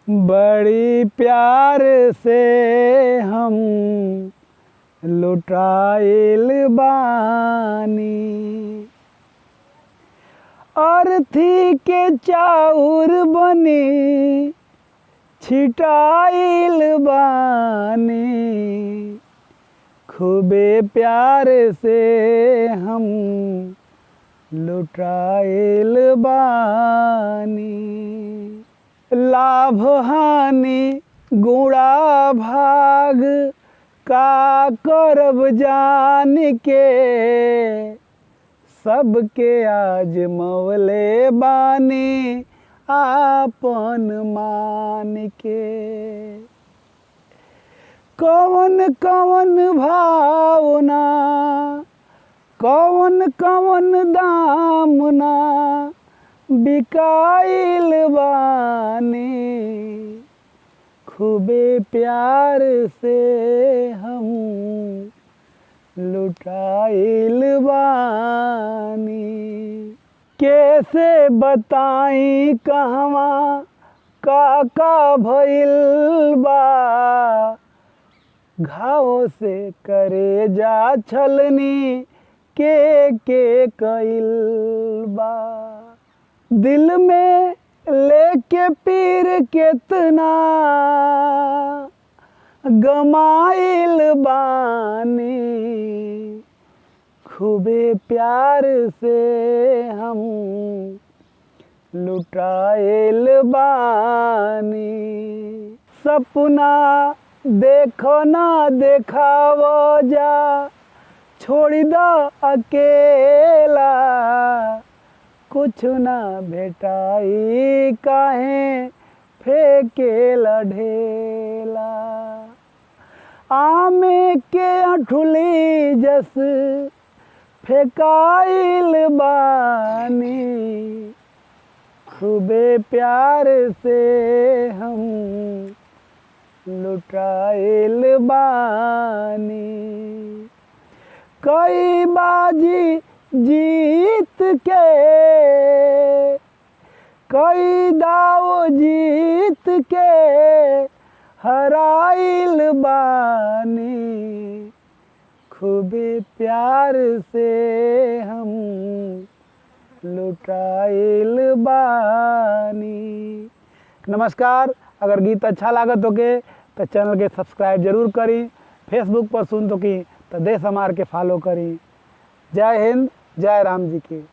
बड़ी प्यार से हम लुटाइल बानी, अर्थी के चाउर बनी छिटाइल बानी। खूबे प्यार से हम लुटाइल बानी। लाभ हानि गुणा भाग का करब जान के, सबके आजमवले बानी आपन मान के। कवन कवन भावना कवन कवन दामना बिकाइल बानी। खूबे प्यार से हम लुटाइल बानी। कैसे बताई कहवा का भइल बा, घाव से करे जा छलनी के कइल बा। दिल में लेके पीर केतना गमाइल बानी। खूबे प्यार से हम लुटाइल बानी। सपना देखो ना देखावो जा, छोड़ दो अकेला। कुछ ना भेटाई काहे फेंकेला ढेला। आमे के अठुली जस फेकाइल बानी। खूबे प्यार से हम लुटाइल बानी। कई बाजी जीत के, कई दाव जीत के हराइल बानी। खूबे प्यार से हम लुटाइल बानी। नमस्कार, अगर गीत अच्छा लागत होके तो चैनल के सब्सक्राइब जरूर करी। फेसबुक पर सुन तो की तो देश हमार के फॉलो करी। जय हिंद, जय राम जी की।